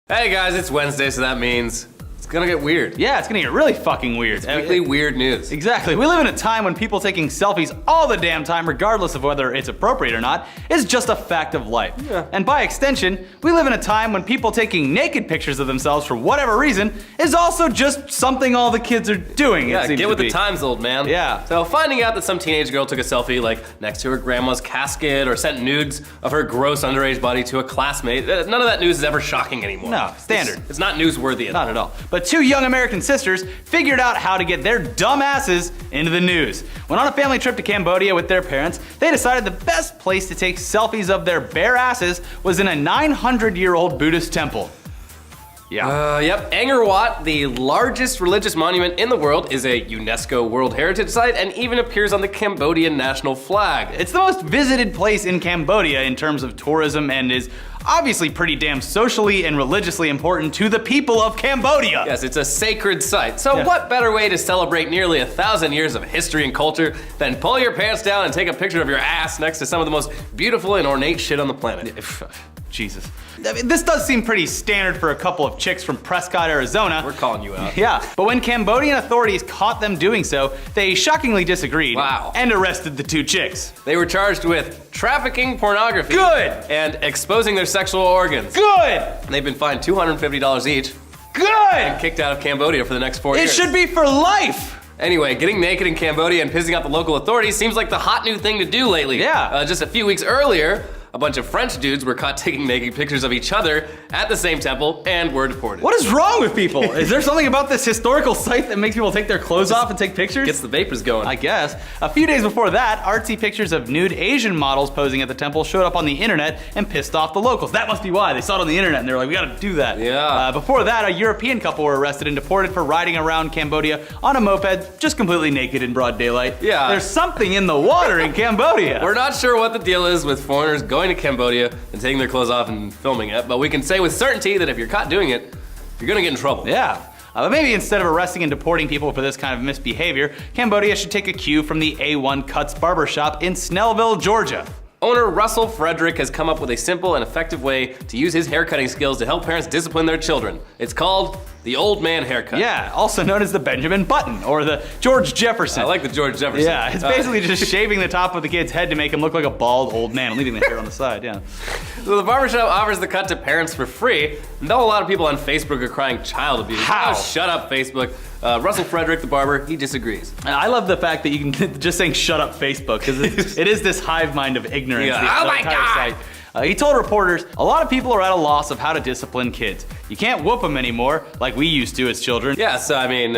Hey guys, it's Wednesday, so that means it's gonna get weird. Yeah, it's gonna get really fucking weird. It's weekly weird news. Exactly. We live in a time when people taking selfies all the damn time, regardless of whether it's appropriate or not, is just a fact of life. Yeah. And by extension, we live in a time when people taking naked pictures of themselves for whatever reason is also just something all the kids are doing. Yeah, get with the times, old man. Yeah. So finding out that some teenage girl took a selfie like next to her grandma's casket or sent nudes of her gross underage body to a classmate, none of that news is ever shocking anymore. No, standard. It's not newsworthy Not at all. But two young American sisters figured out how to get their dumb asses into the news. When on a family trip to Cambodia with their parents, they decided the best place to take selfies of their bare asses was in a 900-year-old Buddhist temple. Yeah. Yep. Angkor Wat, the largest religious monument in the world, is a UNESCO World Heritage Site and even appears on the Cambodian national flag. It's the most visited place in Cambodia in terms of tourism and is obviously pretty damn socially and religiously important to the people of Cambodia. Yes, it's a sacred site. So what better way to celebrate nearly 1,000 years of history and culture than pull your pants down and take a picture of your ass next to some of the most beautiful and ornate shit on the planet? Jesus. I mean, this does seem pretty standard for a couple of chicks from Prescott, Arizona. We're calling you out. Yeah, but when Cambodian authorities caught them doing so, they shockingly disagreed. Wow. And arrested the two chicks. They were charged with trafficking pornography. Good. And exposing their sexual organs. Good. And they've been fined $250 each. Good. And kicked out of Cambodia for the next 4 years. It should be for life. Anyway, getting naked in Cambodia and pissing off the local authorities seems like the hot new thing to do lately. Yeah. Just a few weeks earlier, a bunch of French dudes were caught taking naked pictures of each other at the same temple and were deported. What is wrong with people? Is there something about this historical site that makes people take their clothes off and take pictures? Gets the vapors going. I guess. A few days before that, artsy pictures of nude Asian models posing at the temple showed up on the internet and pissed off the locals. That must be why. They saw it on the internet and they were like, we gotta do that. Yeah. Before that, a European couple were arrested and deported for riding around Cambodia on a moped, just completely naked in broad daylight. Yeah. There's something in the water in Cambodia. We're not sure what the deal is with foreigners going to Cambodia and taking their clothes off and filming it, but we can say with certainty that if you're caught doing it, you're gonna get in trouble. Yeah. But maybe instead of arresting and deporting people for this kind of misbehavior, Cambodia should take a cue from the A1 Cuts barbershop in Snellville, Georgia. Owner Russell Frederick has come up with a simple and effective way to use his haircutting skills to help parents discipline their children. It's called the old man haircut. Yeah, also known as the Benjamin Button or the George Jefferson. I like the George Jefferson. Yeah, it's basically just shaving the top of the kid's head to make him look like a bald old man and leaving the hair on the side, yeah. So the barbershop offers the cut to parents for free, and though a lot of people on Facebook are crying child abuse. How? Oh, shut up, Facebook. Russell Frederick, the barber, he disagrees. And I love the fact that you can just saying shut up Facebook, because it is this hive mind of ignorance. Yeah. Oh my God! He told reporters, a lot of people are at a loss of how to discipline kids. You can't whoop them anymore like we used to as children. Yeah, so I mean,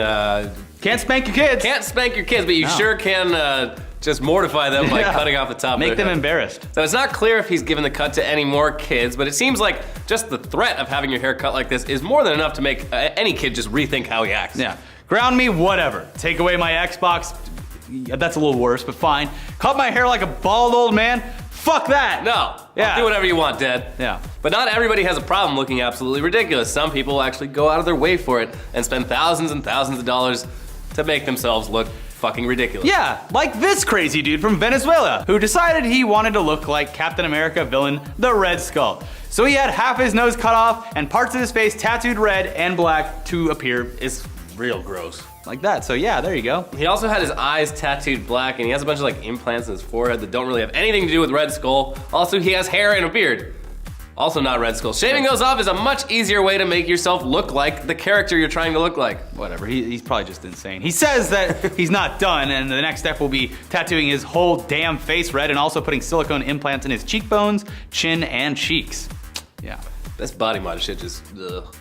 Can't spank your kids. can't spank your kids, but you sure can just mortify them by cutting off the top of Make their them head. embarrassed. So it's not clear if he's given the cut to any more kids, but it seems like just the threat of having your hair cut like this is more than enough to make any kid just rethink how he acts. Yeah. Ground me, whatever. Take away my Xbox, that's a little worse, but fine. Cut my hair like a bald old man, fuck that. No, Yeah. do whatever you want, Dad. Yeah. But not everybody has a problem looking absolutely ridiculous. Some people actually go out of their way for it and spend thousands and thousands of dollars to make themselves look fucking ridiculous. Yeah, like this crazy dude from Venezuela, who decided he wanted to look like Captain America villain, the Red Skull. So he had half his nose cut off and parts of his face tattooed red and black to appear is real gross. Like that, so yeah, there you go. He also had his eyes tattooed black, and he has a bunch of like implants in his forehead that don't really have anything to do with Red Skull. Also, he has hair and a beard. Also not Red Skull. Shaving those off is a much easier way to make yourself look like the character you're trying to look like. Whatever, he's probably just insane. He says that he's not done, and the next step will be tattooing his whole damn face red and also putting silicone implants in his cheekbones, chin, and cheeks. Yeah. This body mod shit just, ugh.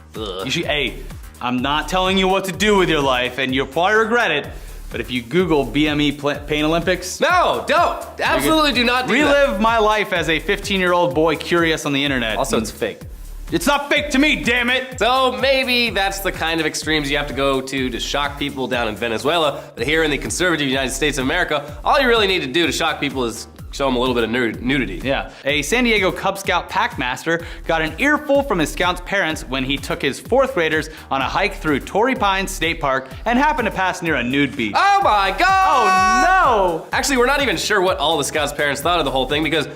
You should, hey, I'm not telling you what to do with your life, and you'll probably regret it, but if you Google BME Pain Olympics, No, don't! Absolutely do not do relive my life as a 15-year-old boy curious on the internet. that. Also, it's fake. It's not fake to me, damn it! So maybe that's the kind of extremes you have to go to shock people down in Venezuela, but here in the conservative United States of America, all you really need to do to shock people is show them a little bit of nudity. Yeah. A San Diego Cub Scout packmaster got an earful from his scout's parents when he took his 4th graders on a hike through Torrey Pines State Park and happened to pass near a nude beach. Oh my God! Oh no! Actually, we're not even sure what all the scouts' parents thought of the whole thing because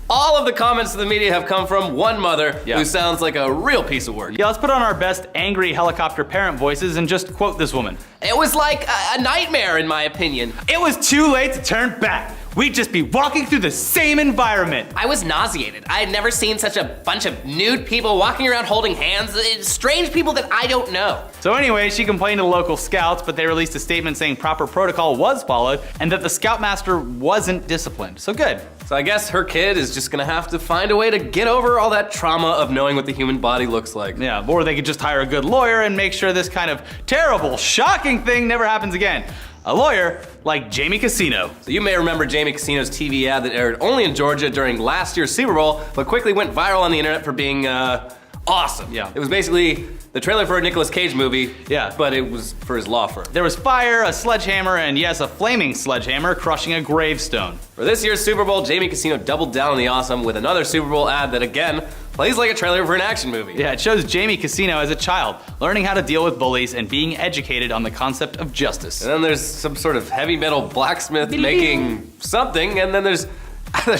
All of the comments to the media have come from one mother who sounds like a real piece of work. Yeah, let's put on our best angry helicopter parent voices and just quote this woman. It was like a nightmare, in my opinion. It was too late to turn back. We'd just be walking through the same environment. I was nauseated. I had never seen such a bunch of nude people walking around holding hands. Strange people that I don't know. So anyway, she complained to the local scouts, but they released a statement saying proper protocol was followed and that the scoutmaster wasn't disciplined. So good. So I guess her kid is just gonna have to find a way to get over all that trauma of knowing what the human body looks like. Yeah, or they could just hire a good lawyer and make sure this kind of terrible, shocking thing never happens again. A lawyer like Jamie Casino. So you may remember Jamie Casino's TV ad that aired only in Georgia during last year's Super Bowl, but quickly went viral on the internet for being awesome. Yeah. It was basically the trailer for a Nicolas Cage movie, but it was for his law firm. There was fire, a sledgehammer, and yes, a flaming sledgehammer crushing a gravestone. For this year's Super Bowl, Jamie Casino doubled down on the awesome with another Super Bowl ad that again plays like a trailer for an action movie. Yeah, it shows Jamie Casino as a child, learning how to deal with bullies and being educated on the concept of justice. And then there's some sort of heavy metal blacksmith making something, and then there's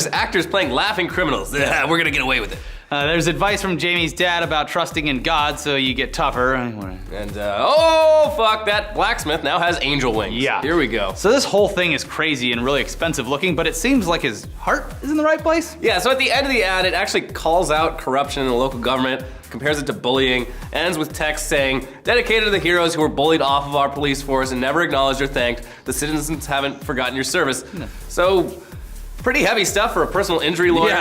actors playing laughing criminals. We're gonna get away with it. There's advice from Jamie's dad about trusting in God so you get tougher. And oh fuck, that blacksmith now has angel wings. Yeah. Here we go. So this whole thing is crazy and really expensive looking, but it seems like his heart is in the right place. Yeah, so at the end of the ad, it actually calls out corruption in the local government, compares it to bullying, ends with text saying, dedicated to the heroes who were bullied off of our police force and never acknowledged or thanked. The citizens haven't forgotten your service. No. So, pretty heavy stuff for a personal injury lawyer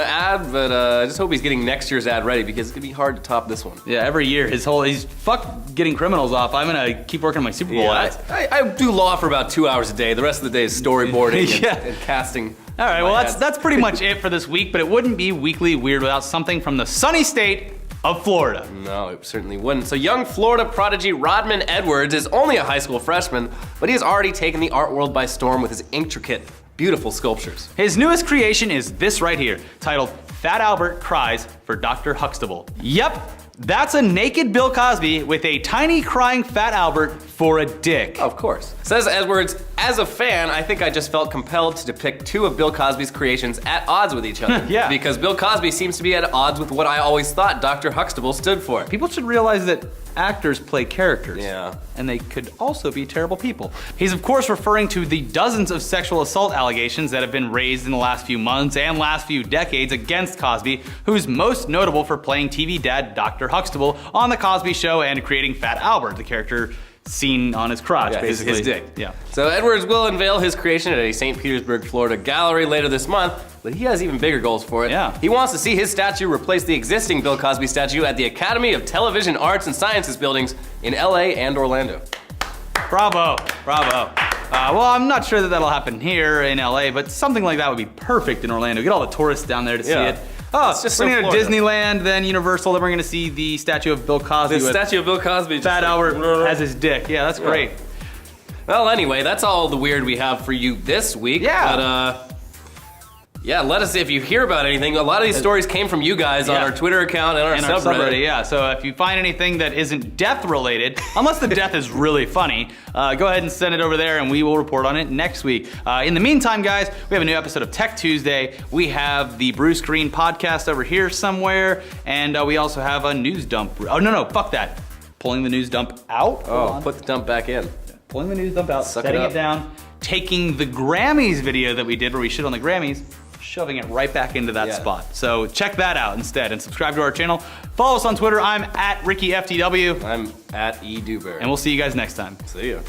ad, but I just hope he's getting next year's ad ready because it's gonna be hard to top this one. Yeah, every year he's fuck getting criminals off. I'm gonna keep working on my Super Bowl ads. I do law for about 2 hours a day. The rest of the day is storyboarding and casting. All right, well that's pretty much it for this week, but it wouldn't be Weekly Weird without something from the sunny state of Florida. No, it certainly wouldn't. So young Florida prodigy Rodman Edwards is only a high school freshman, but he has already taken the art world by storm with his intricate, beautiful sculptures. His newest creation is this right here, titled Fat Albert Cries for Dr. Huxtable. Yep, that's a naked Bill Cosby with a tiny crying Fat Albert for a dick. Of course. Says Edwards, as a fan, I think I just felt compelled to depict two of Bill Cosby's creations at odds with each other. Yeah. Because Bill Cosby seems to be at odds with what I always thought Dr. Huxtable stood for. People should realize that actors play characters. Yeah. And they could also be terrible people. He's of course referring to the dozens of sexual assault allegations that have been raised in the last few months and last few decades against Cosby, who's most notable for playing TV dad Dr. Huxtable on The Cosby Show and creating Fat Albert, the character seen on his crotch, basically. His dick. Yeah. So Edwards will unveil his creation at a St. Petersburg, Florida gallery later this month, but he has even bigger goals for it. Yeah. He wants to see his statue replace the existing Bill Cosby statue at the Academy of Television Arts and Sciences buildings in LA and Orlando. Bravo, bravo. Well, I'm not sure that that'll happen here in LA, but something like that would be perfect in Orlando. Get all the tourists down there to see it. Oh, it's just we're gonna so go to Disneyland, then Universal, then we're gonna see the statue of Bill Cosby. The statue of Bill Cosby. Fat Albert has his dick. Yeah, that's great. Well, anyway, that's all the weird we have for you this week. Yeah. But yeah, let us, if you hear about anything, a lot of these stories came from you guys on our Twitter account and our subreddit. Yeah, so if you find anything that isn't death related, unless the death is really funny, go ahead and send it over there and we will report on it next week. In the meantime, guys, we have a new episode of Tech Tuesday. We have the Bruce Green podcast over here somewhere, and we also have a news dump. Oh, no, fuck that. Pulling the news dump out. Oh, put the dump back in. Pulling the news dump out, setting it down, taking the Grammys video that we did where we shit on the Grammys, shoving it right back into that spot. So check that out instead and subscribe to our channel. Follow us on Twitter. I'm at RickyFTW. I'm at eDuber. And we'll see you guys next time. See ya.